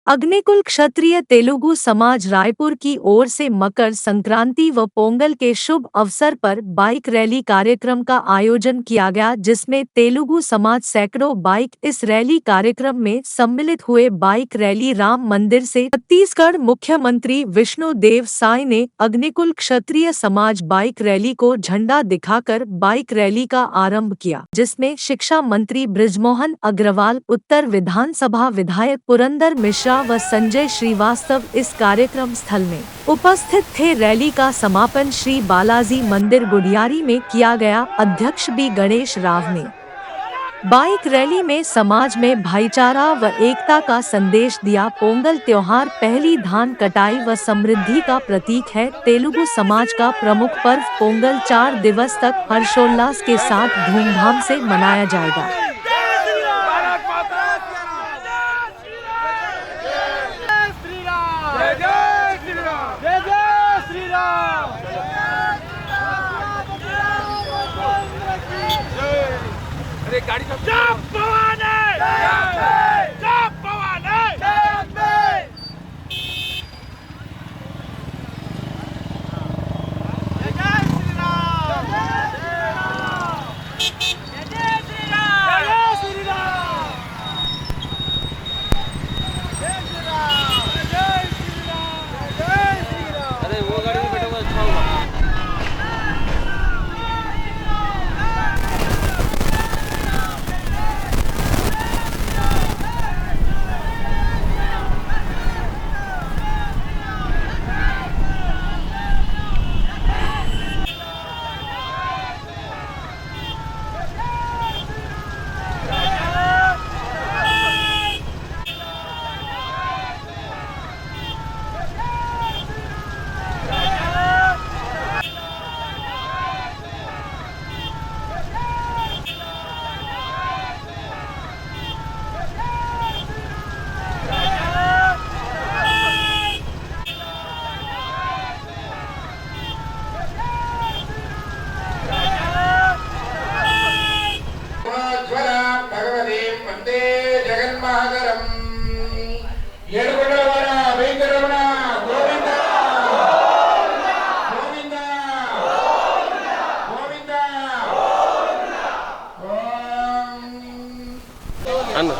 अग्निकुल क्षत्रिय तेलुगु समाज रायपुर की ओर से मकर संक्रांति व पोंगल के शुभ अवसर पर बाइक रैली कार्यक्रम का आयोजन किया गया, जिसमें तेलुगु समाज सैकड़ों बाइक इस रैली कार्यक्रम में सम्मिलित हुए। बाइक रैली राम मंदिर से छत्तीसगढ़ मुख्यमंत्री विष्णुदेव साय ने अग्निकुल क्षत्रिय समाज बाइक रैली को झंडा दिखाकर बाइक रैली का आरंभ किया, जिसमें शिक्षा मंत्री बृजमोहन अग्रवाल, उत्तर विधानसभा विधायक पुरंदर मिश्रा व संजय श्रीवास्तव इस कार्यक्रम स्थल में उपस्थित थे। रैली का समापन श्री बालाजी मंदिर गुडियारी में किया गया। अध्यक्ष बी गणेश राव ने बाइक रैली में समाज में भाईचारा व एकता का संदेश दिया। पोंगल त्योहार पहली धान कटाई व समृद्धि का प्रतीक है। तेलुगु समाज का प्रमुख पर्व पोंगल 4 दिवस तक हर्षोल्लास के साथ धूमधाम से मनाया जाएगा। गाड़ी अरे वो गाड़ी में बैठा हुआ अच्छा होगा।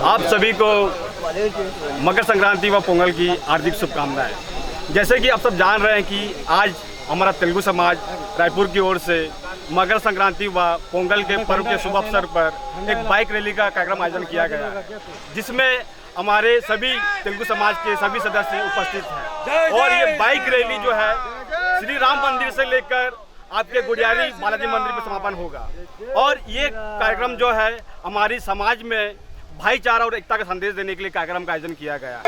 आप सभी को मकर संक्रांति व पोंगल की हार्दिक शुभकामनाएं। जैसे कि आप सब जान रहे हैं कि आज हमारा तेलुगु समाज रायपुर की ओर से मकर संक्रांति व पोंगल के पर्व के शुभ अवसर पर एक बाइक रैली का कार्यक्रम आयोजन किया गया, जिसमें हमारे सभी तेलुगु समाज के सभी सदस्य उपस्थित हैं। और ये बाइक रैली जो है श्री राम मंदिर से लेकर आपके गुडियारी बालाजी मंदिर में समापन होगा। और ये कार्यक्रम जो है हमारी समाज में भाईचारा और एकता का संदेश देने के लिए कार्यक्रम का आयोजन किया गया।